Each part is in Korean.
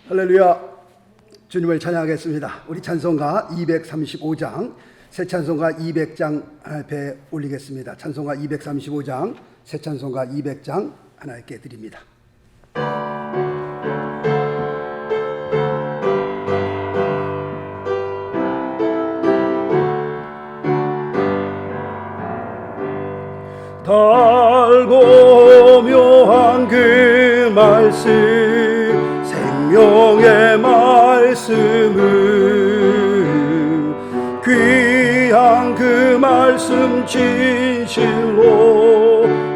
할렐루야. 주님을 찬양하겠습니다. 우리 찬송가 235장, 새 찬송가 200장 앞에 올리겠습니다. 찬송가 235장, 새 찬송가 200장 하나님께 드립니다. 달고 묘한 그 말씀, 생명의 말씀을, 귀한 그 말씀 진실로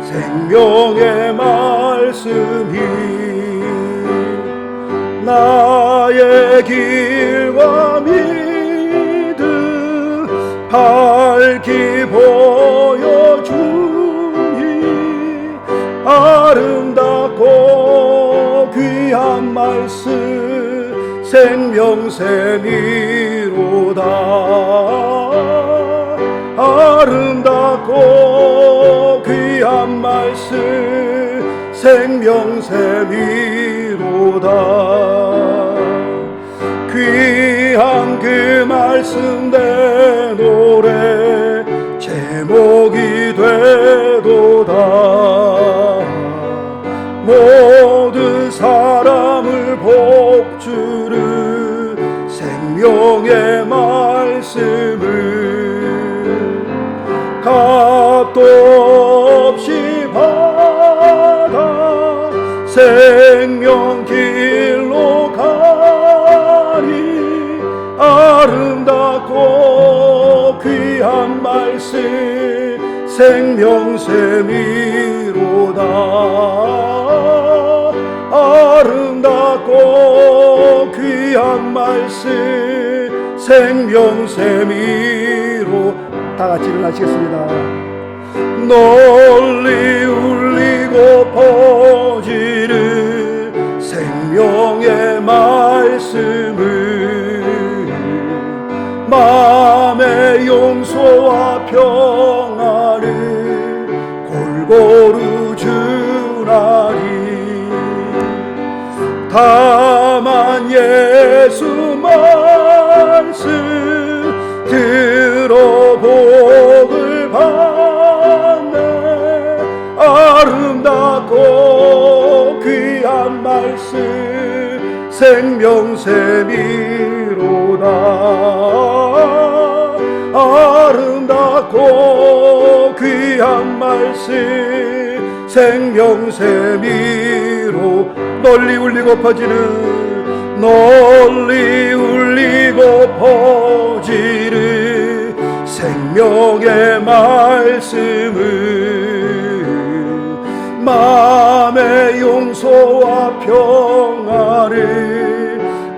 생명의 말씀이 나의 길과 믿음 밝히 보여주니 아름답고 귀한 말씀 생명샘이로다. 아름답고 귀한 말씀 생명샘이로다. 귀한 그 말씀 내 노래 제목이 되도다. 모든 사람을 복주는 생명의 말씀을 값도 없이 받아 생명 길로 가니 아름답고 귀한 말씀 생명샘이로다. 아름답고 귀한 말씀 생명샘이로 다 같이 일어나시겠습니다. 널리 울리고 퍼지는 생명의 말씀을 마음의 용서와 평안을 골고루 주나니 다만 예수 말씀 들어 복을 받네. 아름답고 귀한 말씀 생명샘이로다. 아름답고 귀한 말씀 생명샘이로 널리 울리고 퍼지는 널리 울리고 퍼지는 생명의 말씀을 마음의 용서와 평안을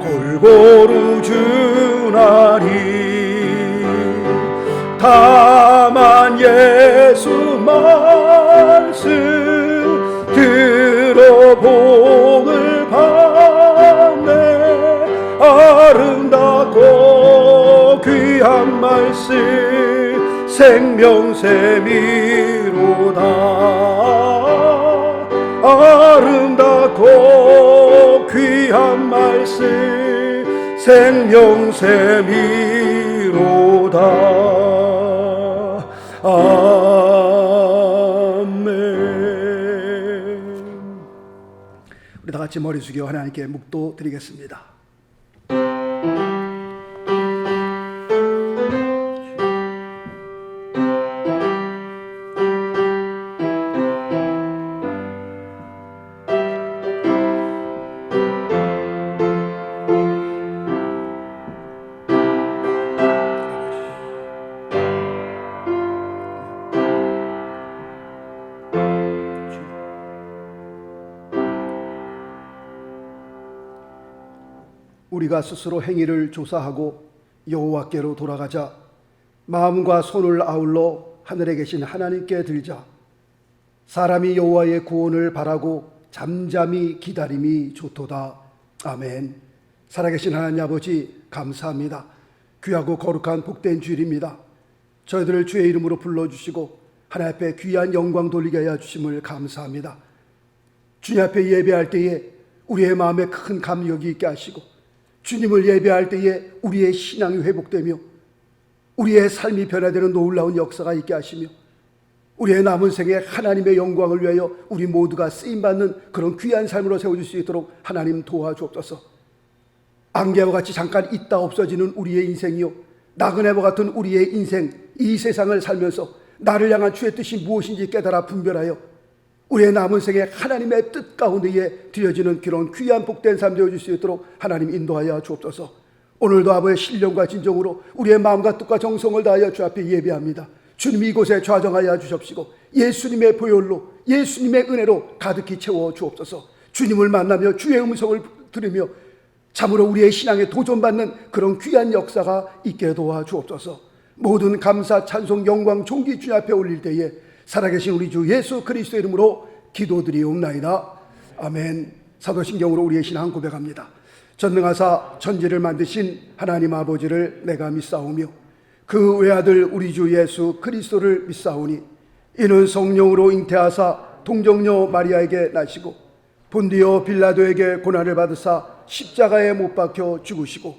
골고루 주나니 다만 예수 말씀 들어 복을 받네. 아름답고 귀한 말씀 생명샘이로다. 아름답고 귀한 말씀 생명샘이로다. 아멘. 우리 다 같이 머리 숙여 하나님께 묵도 드리겠습니다. 우리가 스스로 행위를 조사하고 여호와께로 돌아가자 마음과 손을 아울러 하늘에 계신 하나님께 들자. 사람이 여호와의 구원을 바라고 잠잠히 기다림이 좋도다. 아멘. 살아계신 하나님 아버지 감사합니다. 귀하고 거룩한 복된 주일입니다. 저희들을 주의 이름으로 불러주시고 하나님 앞에 귀한 영광 돌리게 하여 주심을 감사합니다. 주님 앞에 예배할 때에 우리의 마음에 큰 감격이 있게 하시고 주님을 예배할 때에 우리의 신앙이 회복되며 우리의 삶이 변화되는 놀라운 역사가 있게 하시며 우리의 남은 생에 하나님의 영광을 위하여 우리 모두가 쓰임받는 그런 귀한 삶으로 세워질 수 있도록 하나님 도와주옵소서. 안개와 같이 잠깐 있다 없어지는 우리의 인생이요, 나그네와 같은 우리의 인생, 이 세상을 살면서 나를 향한 주의 뜻이 무엇인지 깨달아 분별하여 우리의 남은 생에 하나님의 뜻 가운데에 드려지는 그런 귀한 복된 삶 되어줄 수 있도록 하나님 인도하여 주옵소서. 오늘도 아버지의 신령과 진정으로 우리의 마음과 뜻과 정성을 다하여 주 앞에 예배합니다. 주님 이곳에 좌정하여 주십시고 예수님의 보혈로, 예수님의 은혜로 가득히 채워 주옵소서. 주님을 만나며 주의 음성을 들으며 참으로 우리의 신앙에 도전받는 그런 귀한 역사가 있게 도와 주옵소서. 모든 감사, 찬송, 영광, 존귀 주님 앞에 올릴 때에 살아계신 우리 주 예수 그리스도의 이름으로 기도드리옵나이다. 아멘. 사도신경으로 우리의 신앙 고백합니다. 전능하사 천지를 만드신 하나님 아버지를 내가 믿사오며 그 외아들 우리 주 예수 그리스도를 믿사오니 이는 성령으로 잉태하사 동정녀 마리아에게 나시고 본디오 빌라도에게 고난을 받으사 십자가에 못 박혀 죽으시고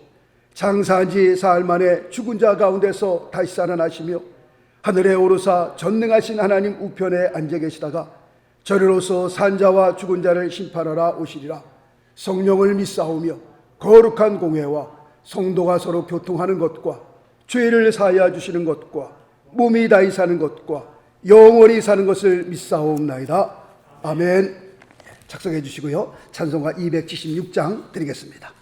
장사한 지 사흘 만에 죽은 자 가운데서 다시 살아나시며 하늘에 오르사 전능하신 하나님 우편에 앉아 계시다가 저리로서 산자와 죽은 자를 심판하러 오시리라. 성령을 믿사오며 거룩한 공회와 성도가 서로 교통하는 것과 죄를 사하여 주시는 것과 몸이 다히 사는 것과 영원히 사는 것을 믿사옵나이다. 아멘. 작성해 주시고요. 찬송가 276장 드리겠습니다.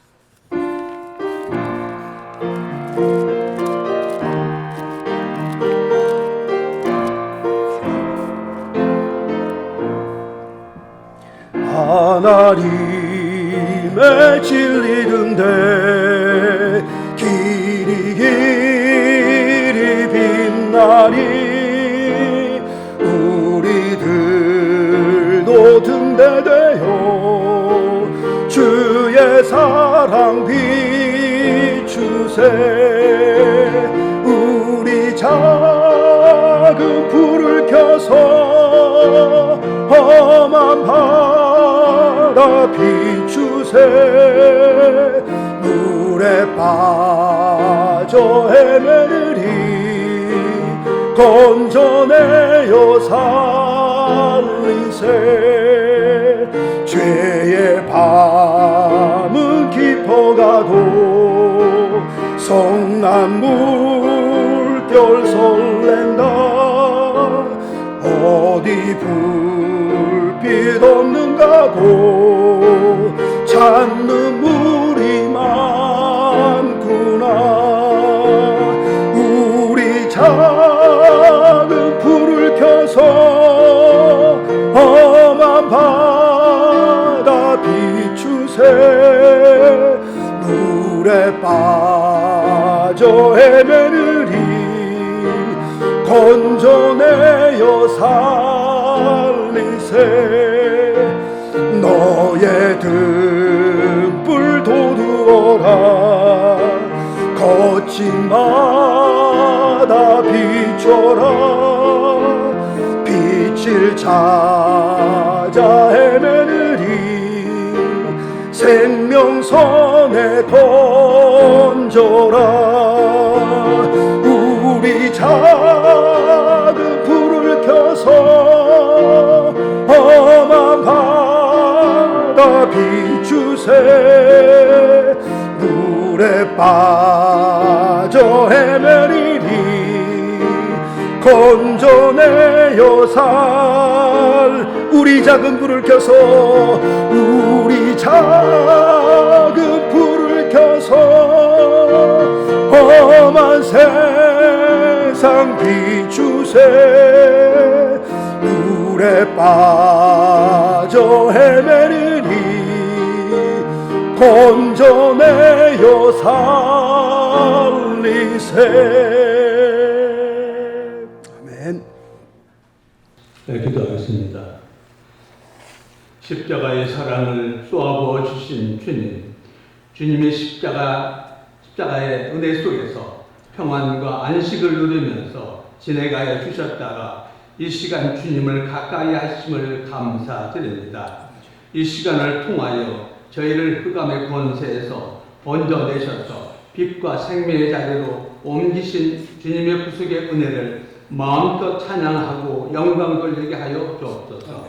하나님의 진리든데 길이 길이 빛나니 우리들도 등대되어 주의 사랑 비추세. 우리 작은 불을 켜서 험한 바다 비추세. 물에 빠져 헤매느니 건져내어 살리세. 죄의 밤은 깊어가도 성난 물결 설렌다. 어디 불빛 없는가고 찾는 물이 많구나. 우리 작은 불을 켜서 험한 바다 비추세. 물에 빠져 헤매느니 건져내어 살리세. 너의 등불 도두어라. 거친 바다 비춰라. 빛을 찾아 헤매느니 생명선에 던져라. 우리 작은 불을 켜서 험한 바다 비추세. 물에 빠져 헤매리니 건져내어 우리 작은 불을 켜서 우리 작은 불을 켜서 험한 세상 비추세. 물에 빠져 헤매리니 건져내어 살리세. 아멘. 네, 기도하겠습니다. 십자가의 사랑을 쏘아부어 주신 주님, 주님의 십자가의 은혜 속에서 평안과 안식을 누리면서 지내가야 주셨다가 이 시간 주님을 가까이 하심을 감사드립니다. 이 시간을 통하여 저희를 흑암의 권세에서 건져내셔서 빛과 생명의 자리로 옮기신 주님의 구속의 은혜를 마음껏 찬양하고 영광 돌리게 하여 주옵소서.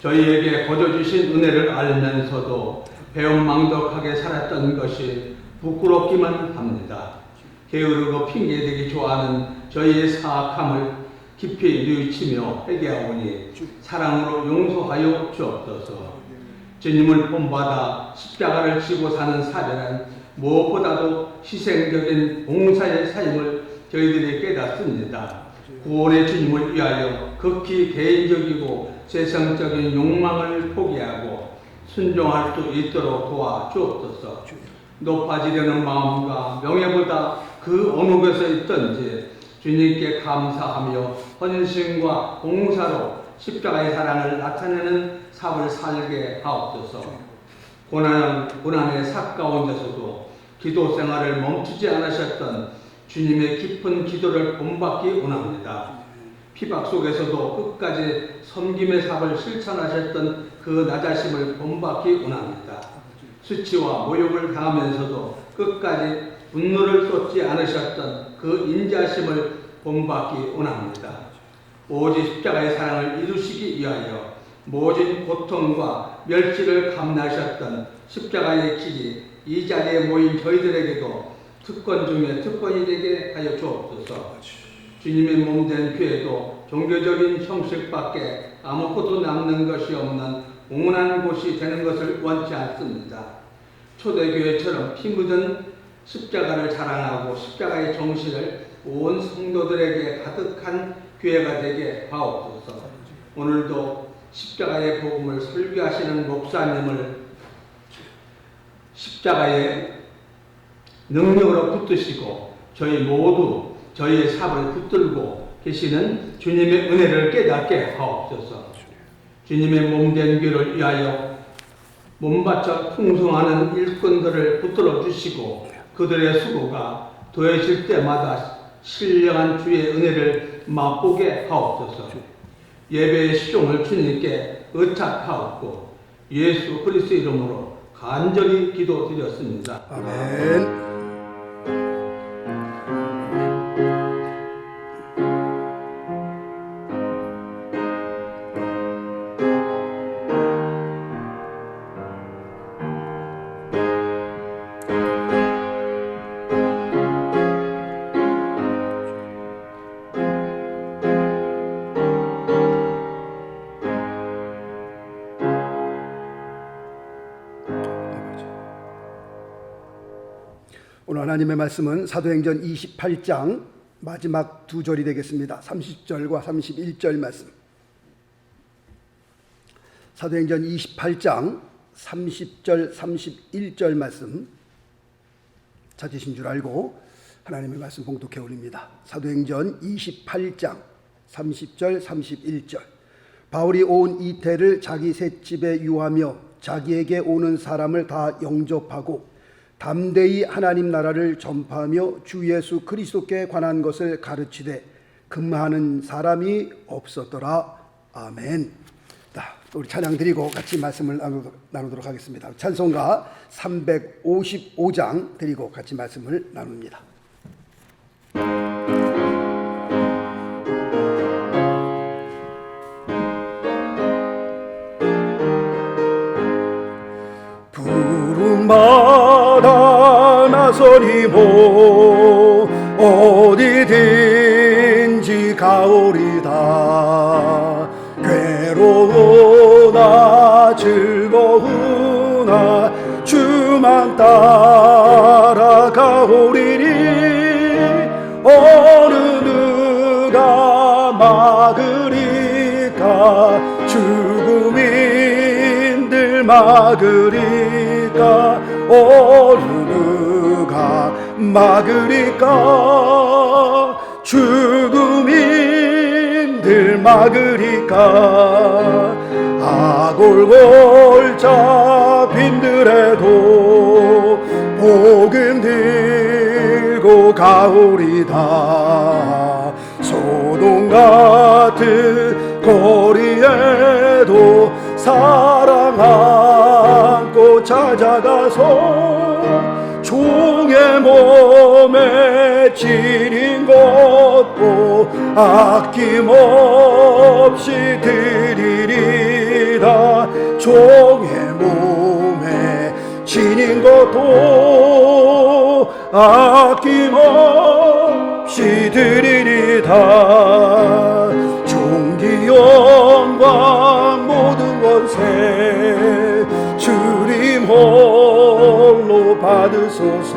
저희에게 거저 주신 은혜를 알면서도 배은망덕하게 살았던 것이 부끄럽기만 합니다. 게으르고 핑계대기 좋아하는 저희의 사악함을 깊이 뉘우치며 회개하오니 사랑으로 용서하여 주옵소서. 주님을 본받아 십자가를 지고 사는 사별은 무엇보다도 희생적인 봉사의 삶을 저희들이 깨닫습니다. 구원의 주님을 위하여 극히 개인적이고 세상적인 욕망을 포기하고 순종할 수 있도록 도와주옵소서. 높아지려는 마음과 명예보다 그 어느 곳에 있든지 주님께 감사하며 헌신과 봉사로 십자가의 사랑을 나타내는 삶을 살게 하옵소서. 고난의 삭 가운데서도 기도 생활을 멈추지 않으셨던 주님의 깊은 기도를 본받기 원합니다. 피박 속에서도 끝까지 섬김의 삶을 실천하셨던 그 나자심을 본받기 원합니다. 수치와 모욕을 당하면서도 끝까지 분노를 쏟지 않으셨던 그 인자심을 본받기 원합니다. 오직 십자가의 사랑을 이루시기 위하여 모진 고통과 멸시를 감내하셨던 십자가의 길이 이 자리에 모인 저희들에게도 특권 중에 특권이 되게 하여 주옵소서. 주님의 몸된 교회도 종교적인 형식밖에 아무것도 남는 것이 없는 공헌한 곳이 되는 것을 원치 않습니다. 초대교회처럼 피 묻은 십자가를 자랑하고 십자가의 정신을 온 성도들에게 가득한 교회가 되게 하옵소서. 오늘도 십자가의 복음을 설교하시는 목사님을 십자가의 능력으로 붙드시고 저희 모두 저희의 삶을 붙들고 계시는 주님의 은혜를 깨닫게 하옵소서. 주님의 몸된 교회를 위하여 몸바쳐 풍성하는 일꾼들을 붙들어 주시고 그들의 수고가 더해질 때마다 신령한 주의 은혜를 맛보게 하옵소서. 예배의 시종을 주님께 의탁하옵고 예수 그리스도 이름으로 간절히 기도드렸습니다. 아멘. 오늘 하나님의 말씀은 사도행전 28장 마지막 두 절이 되겠습니다. 30절과 31절 말씀. 사도행전 28장 30절 31절 말씀 찾으신 줄 알고 하나님의 말씀 봉독해 올립니다. 사도행전 28장 30절 31절. 바울이 온 이태를 자기 셋집에 유하며 자기에게 오는 사람을 다 영접하고 담대히 하나님 나라를 전파하며 주 예수 그리스도께 관한 것을 가르치되 금하는 사람이 없었더라. 아멘. 자, 우리 찬양 드리고 같이 말씀을 나누도록 하겠습니다. 찬송가 355장 드리고 같이 말씀을 나눕니다. 부름받아 나서니모 어디든지 가오리다. 괴로우나 즐거우나 주만 따라가오리니 어느 누가 막으리까. 죽음인들 막으리까. 어느 누가 막으리까. 죽음인들 막으리까. 아골골 잡힌들에도 복음 들고 가오리다. 소돔 같은 거리에도 사랑 안고 찾아가서 종의 몸에 지린 것도 아낌없이 드리리다. 종의 몸에 지닌 것도 아낌없이 드리리다. 존귀 영광 모든 권세 주님 홀로 받으소서.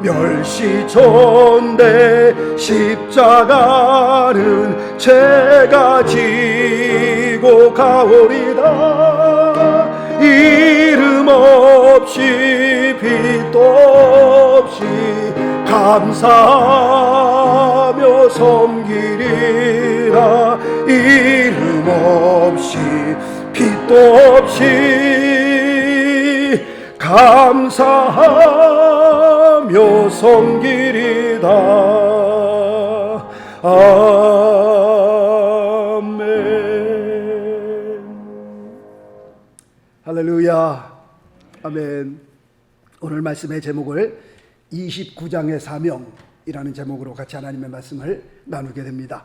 멸시전대 십자가는 제가 지고 가오리다. 이름 없이 빛도 없이 감사하며 섬기리라. 이름 없이 빛도 없이 감사하며 섬기리다. 아멘. 할렐루야. 아멘. 오늘 말씀의 제목을 29장의 사명이라는 제목으로 같이 하나님의 말씀을 나누게 됩니다.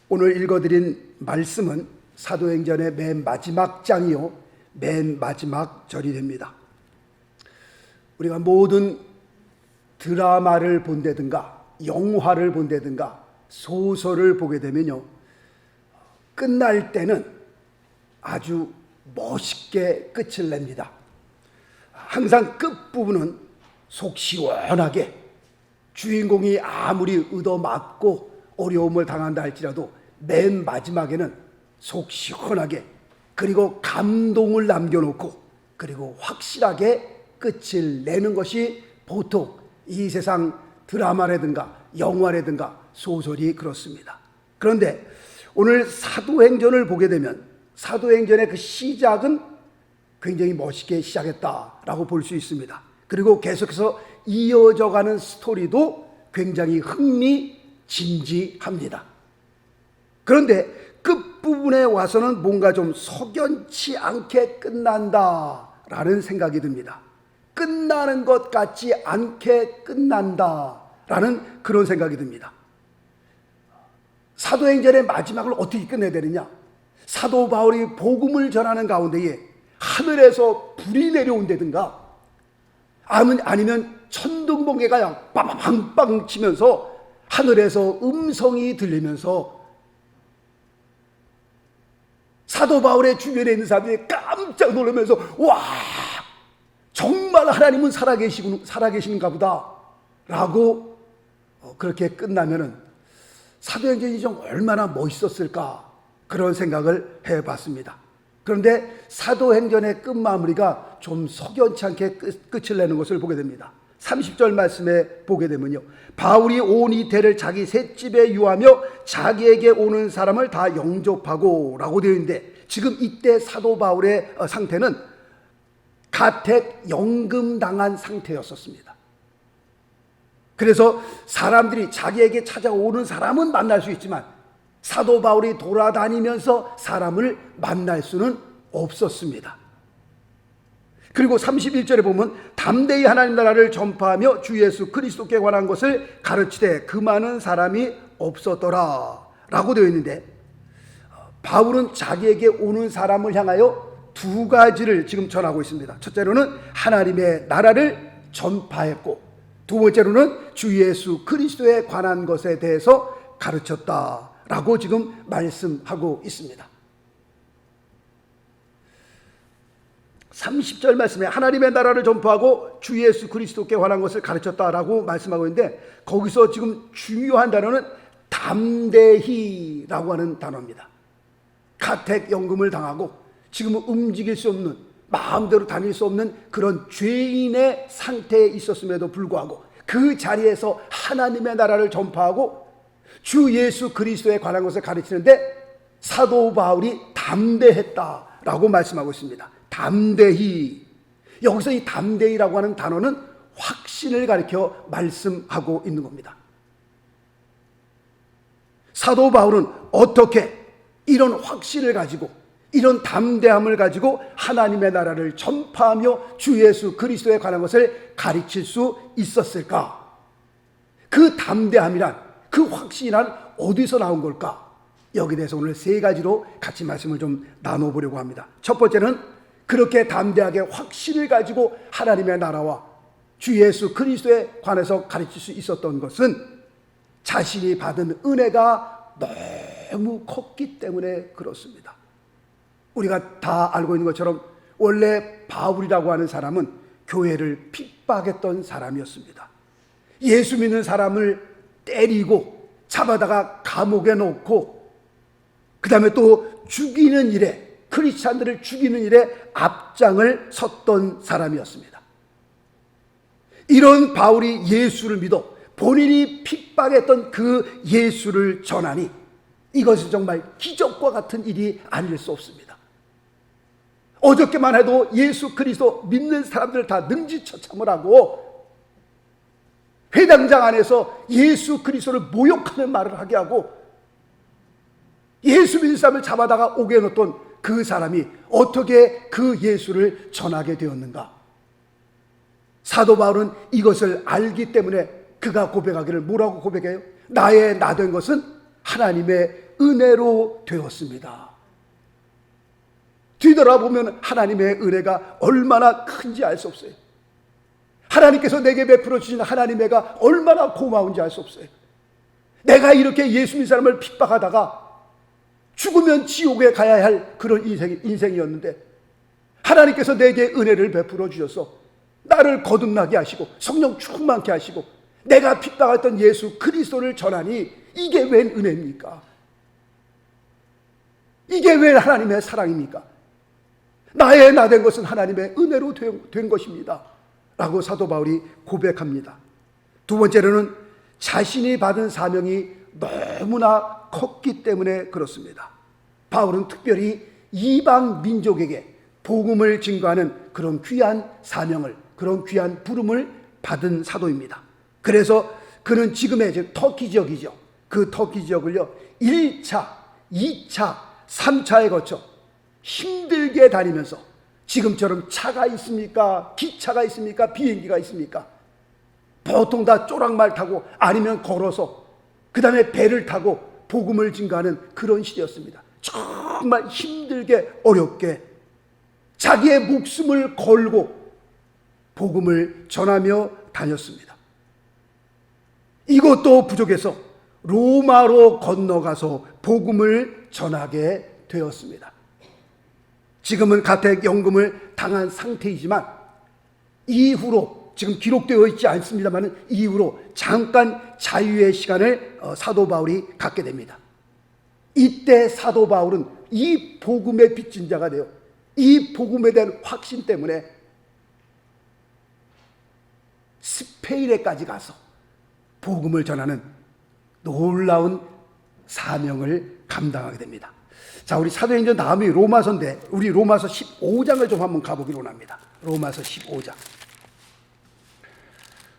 오늘 읽어드린 말씀은 사도행전의 맨 마지막 장이요 맨 마지막 절이 됩니다. 우리가 모든 드라마를 본다든가 영화를 본다든가 소설을 보게 되면요, 끝날 때는 아주 멋있게 끝을 냅니다. 항상 끝부분은 속 시원하게, 주인공이 아무리 얻어맞고 어려움을 당한다 할지라도 맨 마지막에는 속 시원하게, 그리고 감동을 남겨놓고, 그리고 확실하게 끝을 내는 것이 보통 이 세상 드라마라든가 영화라든가 소설이 그렇습니다. 그런데 오늘 사도행전을 보게 되면 사도행전의 그 시작은 굉장히 멋있게 시작했다라고 볼 수 있습니다. 그리고 계속해서 이어져 가는 스토리도 굉장히 흥미진진합니다. 그런데 끝부분에 와서는 뭔가 좀 석연치 않게 끝난다라는 생각이 듭니다. 끝나는 것 같지 않게 끝난다라는 그런 생각이 듭니다. 사도행전의 마지막을 어떻게 끝내야 되느냐? 사도 바울이 복음을 전하는 가운데에 하늘에서 불이 내려온다든가 아니면 천둥번개가 빵빵 치면서 하늘에서 음성이 들리면서 사도 바울의 주변에 있는 사람들이 깜짝 놀라면서 와, 정말 하나님은 살아계시는가 보다 라고 그렇게 끝나면은 사도행전이 좀 얼마나 멋있었을까 그런 생각을 해봤습니다. 그런데 사도행전의 끝마무리가 좀 석연치 않게 끝을 내는 것을 보게 됩니다. 30절 말씀에 보게 되면요, 바울이 온 이태를 자기 셋집에 유하며 자기에게 오는 사람을 다 영접하고 라고 되어 있는데, 지금 이때 사도 바울의 상태는 가택 연금당한 상태였었습니다. 그래서 사람들이 자기에게 찾아오는 사람은 만날 수 있지만 사도 바울이 돌아다니면서 사람을 만날 수는 없었습니다. 그리고 31절에 보면 담대히 하나님 나라를 전파하며 주 예수 그리스도께 관한 것을 가르치되 그 많은 사람이 없었더라 라고 되어 있는데, 바울은 자기에게 오는 사람을 향하여 두 가지를 지금 전하고 있습니다. 첫째로는 하나님의 나라를 전파했고, 두 번째로는 주 예수 그리스도에 관한 것에 대해서 가르쳤다라고 지금 말씀하고 있습니다. 30절 말씀에 하나님의 나라를 전파하고 주 예수 그리스도께 관한 것을 가르쳤다라고 말씀하고 있는데, 거기서 지금 중요한 단어는 담대히라고 하는 단어입니다. 가택연금을 당하고 지금은 움직일 수 없는, 마음대로 다닐 수 없는 그런 죄인의 상태에 있었음에도 불구하고 그 자리에서 하나님의 나라를 전파하고 주 예수 그리스도에 관한 것을 가르치는데 사도 바울이 담대했다라고 말씀하고 있습니다. 담대히, 여기서 이 담대히라고 하는 단어는 확신을 가리켜 말씀하고 있는 겁니다. 사도 바울은 어떻게 이런 확신을 가지고 이런 담대함을 가지고 하나님의 나라를 전파하며 주 예수 그리스도에 관한 것을 가르칠 수 있었을까? 그 담대함이란, 그 확신이란 어디서 나온 걸까? 여기에 대해서 오늘 세 가지로 같이 말씀을 좀 나눠보려고 합니다. 첫 번째는 그렇게 담대하게 확신을 가지고 하나님의 나라와 주 예수 그리스도에 관해서 가르칠 수 있었던 것은 자신이 받은 은혜가 너무 컸기 때문에 그렇습니다. 우리가 다 알고 있는 것처럼 원래 바울이라고 하는 사람은 교회를 핍박했던 사람이었습니다. 예수 믿는 사람을 때리고 잡아다가 감옥에 넣고 그 다음에 또 죽이는 일에, 크리스찬들을 죽이는 일에 앞장을 섰던 사람이었습니다. 이런 바울이 예수를 믿어 본인이 핍박했던 그 예수를 전하니 이것은 정말 기적과 같은 일이 아닐 수 없습니다. 어저께만 해도 예수 그리스도 믿는 사람들을 다 능지처참을 하고 회당장 안에서 예수 그리스도를 모욕하는 말을 하게 하고 예수 믿는 사람을 잡아다가 옥에 넣었던 그 사람이 어떻게 그 예수를 전하게 되었는가? 사도 바울은 이것을 알기 때문에 그가 고백하기를 뭐라고 고백해요? 나의 나 된 것은 하나님의 은혜로 되었습니다. 뒤돌아보면 하나님의 은혜가 얼마나 큰지 알 수 없어요. 하나님께서 내게 베풀어 주신 하나님의 은혜가 얼마나 고마운지 알 수 없어요. 내가 이렇게 예수 믿는 사람을 핍박하다가 죽으면 지옥에 가야 할 그런 인생이었는데 하나님께서 내게 은혜를 베풀어 주셔서 나를 거듭나게 하시고 성령 충만케 하시고 내가 핍박했던 예수 그리스도를 전하니 이게 웬 은혜입니까? 이게 왜 하나님의 사랑입니까? 나의 나 된 것은 하나님의 은혜로 된 것입니다 라고 사도 바울이 고백합니다. 두 번째로는 자신이 받은 사명이 너무나 컸기 때문에 그렇습니다. 바울은 특별히 이방 민족에게 복음을 증거하는 그런 귀한 사명을, 그런 귀한 부름을 받은 사도입니다. 그래서 그는 지금의 터키 지역이죠. 그 터키 지역을요 1차, 2차, 3차에 거쳐 힘들게 다니면서 지금처럼 차가 있습니까? 기차가 있습니까? 비행기가 있습니까? 보통 다 쪼락말 타고 아니면 걸어서 그 다음에 배를 타고 복음을 증거하는 그런 시대였습니다. 정말 힘들게 어렵게 자기의 목숨을 걸고 복음을 전하며 다녔습니다. 이것도 부족해서 로마로 건너가서 복음을 전하게 되었습니다. 지금은 가택연금을 당한 상태이지만 이후로, 지금 기록되어 있지 않습니다만 이후로 잠깐 자유의 시간을 사도 바울이 갖게 됩니다. 이때 사도 바울은 이 복음의 빚진 자가 되어 이 복음에 대한 확신 때문에 스페인에까지 가서 복음을 전하는 놀라운 사명을 감당하게 됩니다. 자, 우리 사도행전 다음이 로마서인데 우리 로마서 15장을 좀 한번 가보기로 합니다. 로마서 15장.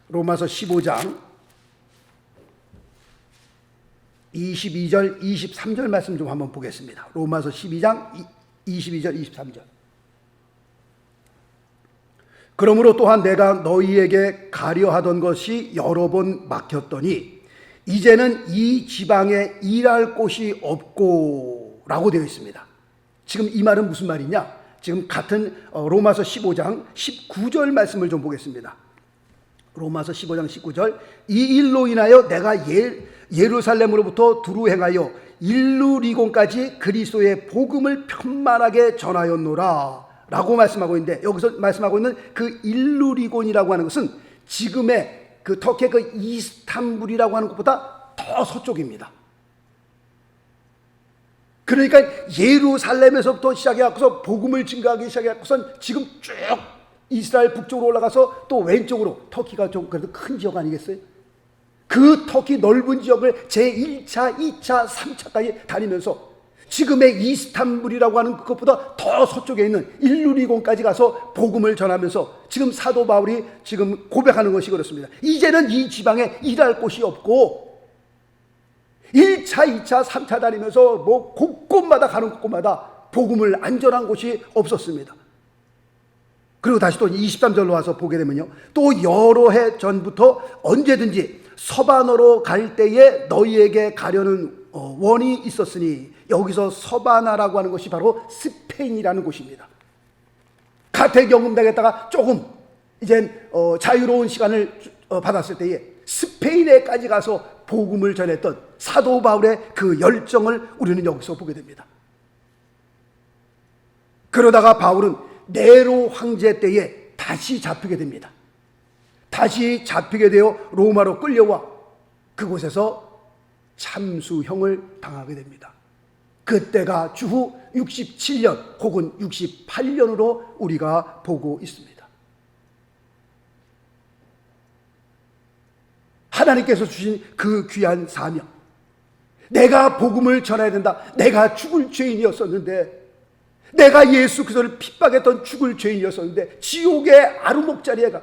로마서 15장 22절, 23절 말씀 좀 한번 보겠습니다. 로마서 12장 22절, 23절. 그러므로 또한 내가 너희에게 가려 하던 것이 여러 번 막혔더니 이제는 이 지방에 일할 곳이 없고 라고 되어 있습니다. 지금 이 말은 무슨 말이냐? 지금 같은 로마서 15장 19절 말씀을 좀 보겠습니다. 로마서 15장 19절. 이 일로 인하여 내가 예루살렘으로부터 두루 행하여 일루리곤까지 그리스도의 복음을 편만하게 전하였노라 라고 말씀하고 있는데, 여기서 말씀하고 있는 그 일루리곤이라고 하는 것은 지금의 그 터키의 그 이스탄불이라고 하는 것보다 더 서쪽입니다. 그러니까 예루살렘에서부터 시작해서 복음을 증거하기 시작해서는 지금 쭉 이스라엘 북쪽으로 올라가서 또 왼쪽으로, 터키가 좀 그래도 큰 지역 아니겠어요? 그 터키 넓은 지역을 제1차, 2차, 3차까지 다니면서 지금의 이스탄불이라고 하는 그것보다 더 서쪽에 있는 일루리곤까지 가서 복음을 전하면서 지금 사도 바울이 지금 고백하는 것이 그렇습니다. 이제는 이 지방에 일할 곳이 없고 1차, 2차, 3차 다니면서 뭐 곳곳마다 가는 곳곳마다 복음을 안 전한 곳이 없었습니다. 그리고 다시 또 23절로 와서 보게 되면요, 또 여러 해 전부터 언제든지 서바나로 갈 때에 너희에게 가려는 원이 있었으니, 여기서 서바나라고 하는 것이 바로 스페인이라는 곳입니다. 가택연금당에다가 조금 이제 자유로운 시간을 받았을 때에 스페인에까지 가서 복음을 전했던 사도 바울의 그 열정을 우리는 여기서 보게 됩니다. 그러다가 바울은 네로 황제 때에 다시 잡히게 됩니다. 다시 잡히게 되어 로마로 끌려와 그곳에서 참수형을 당하게 됩니다. 그때가 주후 67년 혹은 68년으로 우리가 보고 있습니다. 하나님께서 주신 그 귀한 사명, 내가 복음을 전해야 된다. 내가 죽을 죄인이었었는데, 내가 예수 그리스도를 핍박했던 죽을 죄인이었었는데 지옥의 아루목자리에 가,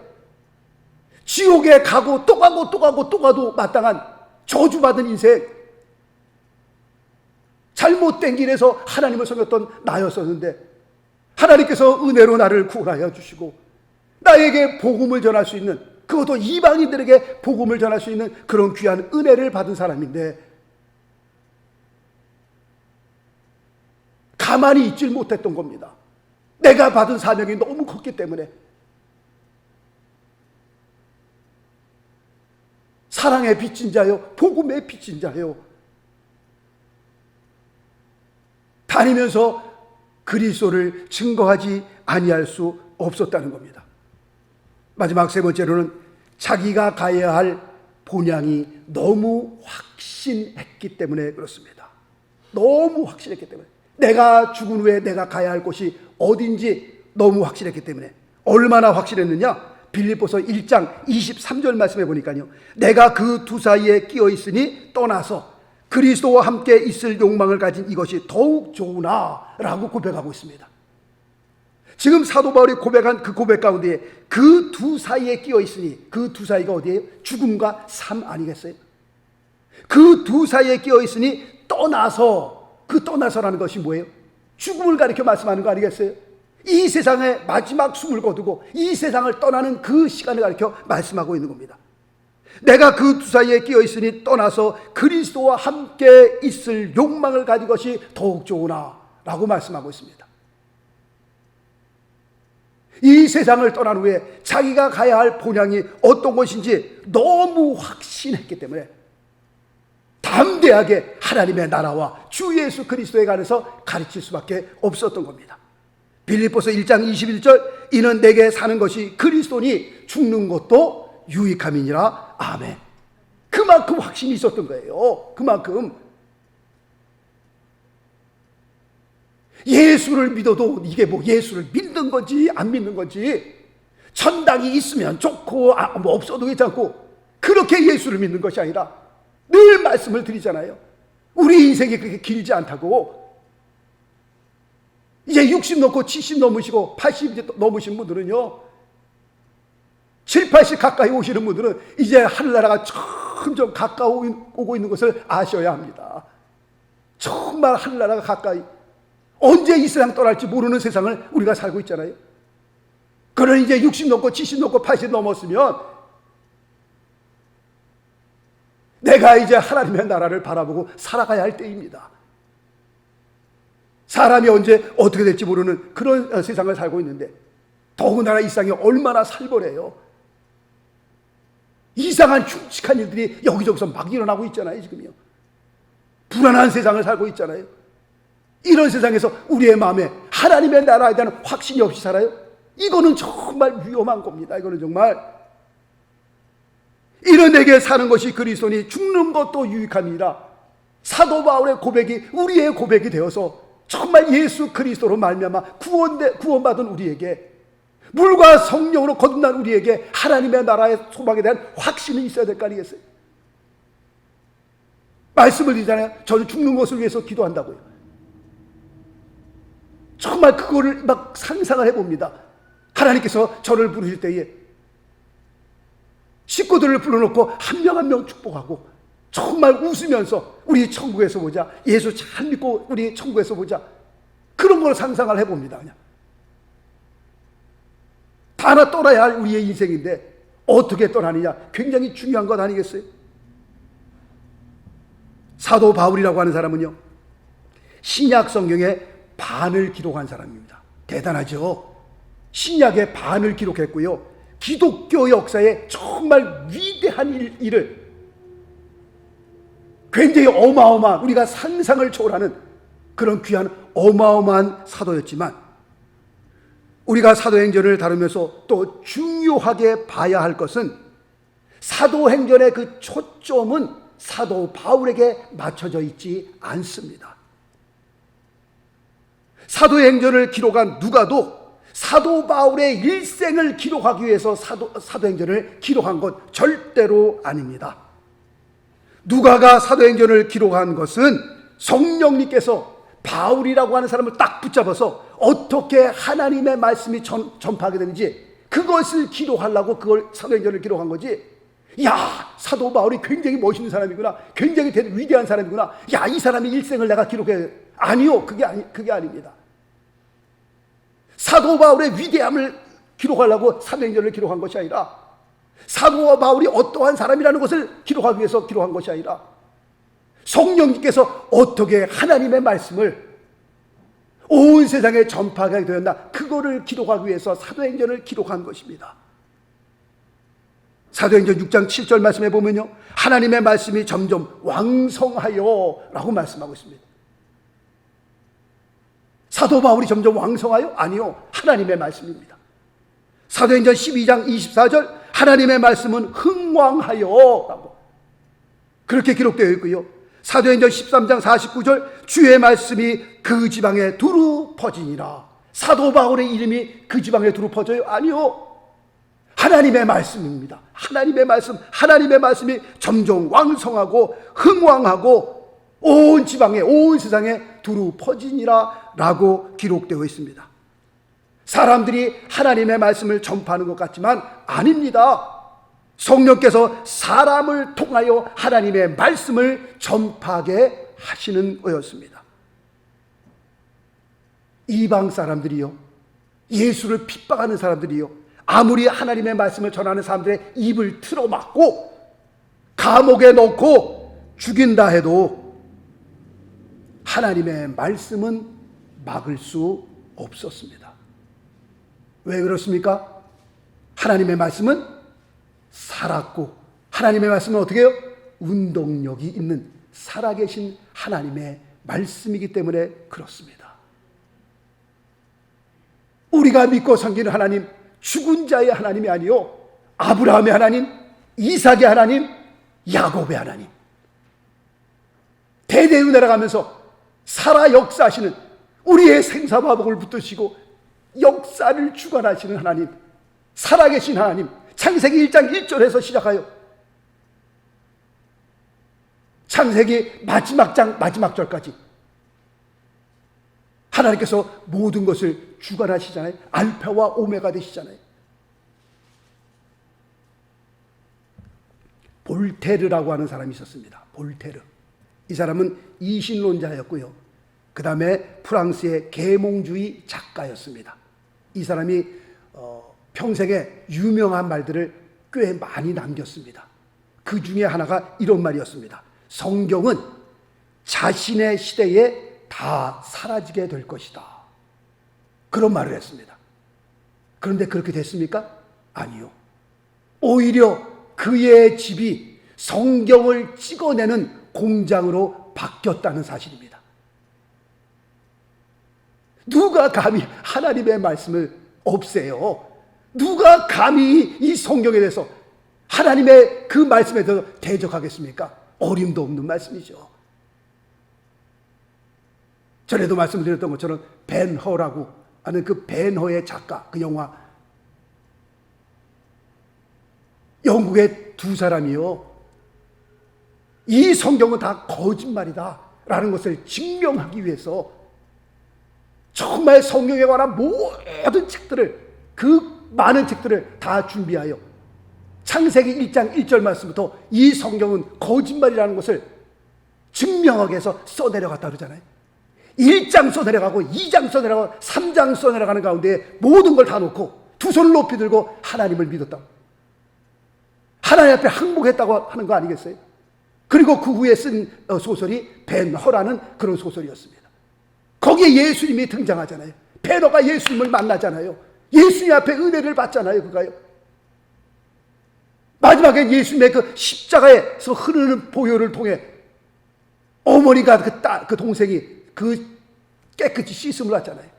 지옥에 가고 또 가고 또 가고 또 가도 마땅한 저주받은 인생, 잘못된 길에서 하나님을 섬겼던 나였었는데 하나님께서 은혜로 나를 구원하여 주시고 나에게 복음을 전할 수 있는, 그것도 이방인들에게 복음을 전할 수 있는 그런 귀한 은혜를 받은 사람인데 가만히 있질 못했던 겁니다. 내가 받은 사명이 너무 컸기 때문에. 사랑의 빚진 자요, 복음의 빚진 자요, 다니면서 그리스도를 증거하지 아니할 수 없었다는 겁니다. 마지막 세 번째로는 자기가 가야 할 본향이 너무 확신했기 때문에 그렇습니다. 너무 확신했기 때문에, 내가 죽은 후에 내가 가야 할 곳이 어딘지 너무 확실했기 때문에. 얼마나 확실했느냐? 빌립보서 1장 23절 말씀해 보니까요, 내가 그 두 사이에 끼어 있으니 떠나서 그리스도와 함께 있을 욕망을 가진 이것이 더욱 좋으나 라고 고백하고 있습니다. 지금 사도 바울이 고백한 그 고백 가운데 그 두 사이에 끼어 있으니, 그 두 사이가 어디예요? 죽음과 삶 아니겠어요? 그 두 사이에 끼어 있으니 떠나서, 그 떠나서라는 것이 뭐예요? 죽음을 가리켜 말씀하는 거 아니겠어요? 이 세상에 마지막 숨을 거두고 이 세상을 떠나는 그 시간을 가리켜 말씀하고 있는 겁니다. 내가 그 두 사이에 끼어 있으니 떠나서 그리스도와 함께 있을 욕망을 가진 것이 더욱 좋으나 라고 말씀하고 있습니다. 이 세상을 떠난 후에 자기가 가야 할 본향이 어떤 것인지 너무 확신했기 때문에 담대하게 하나님의 나라와 주 예수 그리스도에 관해서 가르칠 수밖에 없었던 겁니다. 빌립보서 1장 21절, 이는 내게 사는 것이 그리스도니 죽는 것도 유익함이니라. 아멘. 그만큼 확신이 있었던 거예요. 그만큼. 예수를 믿어도 이게 뭐 예수를 믿는 건지 안 믿는 건지, 천당이 있으면 좋고 뭐 없어도 괜찮고, 그렇게 예수를 믿는 것이 아니라 늘 말씀을 드리잖아요. 우리 인생이 그렇게 길지 않다고. 이제 60 넘고 70 넘으시고 80 넘으신 분들은요, 7, 80 가까이 오시는 분들은 이제 하늘나라가 점점 가까워 오고 있는 것을 아셔야 합니다. 정말 하늘나라가 가까이, 언제 이 세상 떠날지 모르는 세상을 우리가 살고 있잖아요. 그런 이제 60 넘고 70 넘고 80 넘었으면 내가 이제 하나님의 나라를 바라보고 살아가야 할 때입니다. 사람이 언제 어떻게 될지 모르는 그런 세상을 살고 있는데, 더군다나 이 세상이 얼마나 살벌해요. 이상한 흉측한 일들이 여기저기서 막 일어나고 있잖아요. 지금요, 불안한 세상을 살고 있잖아요. 이런 세상에서 우리의 마음에 하나님의 나라에 대한 확신이 없이 살아요? 이거는 정말 위험한 겁니다. 이거는 정말. 이런 내게 사는 것이 그리스도니 죽는 것도 유익함이라. 사도 바울의 고백이 우리의 고백이 되어서 정말 예수 그리스도로 말미암아 구원받은 우리에게, 물과 성령으로 거듭난 우리에게 하나님의 나라의 소망에 대한 확신이 있어야 될 거 아니겠어요? 말씀을 드리잖아요. 저는 죽는 것을 위해서 기도한다고요. 정말 그거를 막 상상을 해봅니다. 하나님께서 저를 부르실 때에 식구들을 불러놓고 한 명 한 명 축복하고 정말 웃으면서 우리 천국에서 보자, 예수 잘 믿고 우리 천국에서 보자, 그런 걸 상상을 해봅니다. 그냥 다 하나 떠나야 할 우리의 인생인데 어떻게 떠나느냐, 굉장히 중요한 것 아니겠어요? 사도 바울이라고 하는 사람은요, 신약 성경의 반을 기록한 사람입니다. 대단하죠? 신약의 반을 기록했고요, 기독교 역사에 정말 위대한 일을, 굉장히 어마어마한, 우리가 상상을 초월하는 그런 귀한 어마어마한 사도였지만, 우리가 사도행전을 다루면서 또 중요하게 봐야 할 것은 사도행전의 그 초점은 사도 바울에게 맞춰져 있지 않습니다. 사도행전을 기록한 누가도 사도 바울의 일생을 기록하기 위해서 사도행전을 기록한 것 절대로 아닙니다. 누가가 사도행전을 기록한 것은 성령님께서 바울이라고 하는 사람을 딱 붙잡아서 어떻게 하나님의 말씀이 전파하게 되는지 그것을 기록하려고 그걸 사도행전을 기록한 거지. 야, 사도 바울이 굉장히 멋있는 사람이구나, 굉장히 위대한 사람이구나, 야, 이 사람의 일생을 내가 기록해. 아니요, 그게 아닙니다. 사도 바울의 위대함을 기록하려고 사도행전을 기록한 것이 아니라, 사도 바울이 어떠한 사람이라는 것을 기록하기 위해서 기록한 것이 아니라, 성령님께서 어떻게 하나님의 말씀을 온 세상에 전파하게 되었나, 그거를 기록하기 위해서 사도행전을 기록한 것입니다. 사도행전 6장 7절 말씀해 보면요, 하나님의 말씀이 점점 왕성하여 라고 말씀하고 있습니다. 사도 바울이 점점 왕성하여? 아니요, 하나님의 말씀입니다. 사도행전 12장 24절 하나님의 말씀은 흥왕하여 라고 그렇게 기록되어 있고요, 사도행전 13장 49절 주의 말씀이 그 지방에 두루 퍼지니라. 사도 바울의 이름이 그 지방에 두루 퍼져요? 아니요, 하나님의 말씀입니다. 하나님의 말씀이 점점 왕성하고 흥왕하고 온 지방에, 온 세상에 두루 퍼지니라 라고 기록되어 있습니다. 사람들이 하나님의 말씀을 전파하는 것 같지만 아닙니다. 성령께서 사람을 통하여 하나님의 말씀을 전파하게 하시는 거였습니다. 이방 사람들이요, 예수를 핍박하는 사람들이요, 아무리 하나님의 말씀을 전하는 사람들의 입을 틀어막고 감옥에 넣고 죽인다 해도 하나님의 말씀은 막을 수 없었습니다. 왜 그렇습니까? 하나님의 말씀은 살았고, 하나님의 말씀은 어떻게 해요? 운동력이 있는 살아계신 하나님의 말씀이기 때문에 그렇습니다. 우리가 믿고 섬기는 하나님, 죽은 자의 하나님이 아니요, 아브라함의 하나님, 이삭의 하나님, 야곱의 하나님, 대대로 내려가면서 살아 역사하시는, 우리의 생사화복을 붙드시고 역사를 주관하시는 하나님, 살아계신 하나님, 창세기 1장 1절에서 시작하여 창세기 마지막 장 마지막 절까지 하나님께서 모든 것을 주관하시잖아요. 알파와 오메가 되시잖아요. 볼테르라고 하는 사람이 있었습니다. 볼테르. 이 사람은 이신론자였고요, 그 다음에 프랑스의 계몽주의 작가였습니다. 이 사람이 평생에 유명한 말들을 꽤 많이 남겼습니다. 그 중에 하나가 이런 말이었습니다. 성경은 자신의 시대에 다 사라지게 될 것이다. 그런 말을 했습니다. 그런데 그렇게 됐습니까? 아니요. 오히려 그의 집이 성경을 찍어내는 공장으로 바뀌었다는 사실입니다. 누가 감히 하나님의 말씀을 없애요? 누가 감히 이 성경에 대해서, 하나님의 그 말씀에 대해서 대적하겠습니까? 어림도 없는 말씀이죠. 전에도 말씀드렸던 것처럼 벤허라고 하는 그 벤허의 작가, 그 영화, 영국의 두 사람이요, 이 성경은 다 거짓말이다 라는 것을 증명하기 위해서 정말 성경에 관한 모든 책들을, 그 많은 책들을 다 준비하여 창세기 1장 1절 말씀부터 이 성경은 거짓말이라는 것을 증명하기 위해서 써내려갔다 그러잖아요. 1장 써내려가고 2장 써내려가고 3장 써내려가는 가운데 모든 걸 다 놓고 두 손을 높이 들고 하나님을 믿었다. 하나님 앞에 항복했다고 하는 거 아니겠어요? 그리고 그 후에 쓴 소설이 벤허라는 그런 소설이었습니다. 거기에 예수님이 등장하잖아요. 벤허가 예수님을 만나잖아요. 예수님 앞에 은혜를 받잖아요. 그가요. 마지막에 예수님의 그 십자가에서 흐르는 보혈을 통해 어머니가 그 동생이 그 깨끗이 씻음을 받잖아요.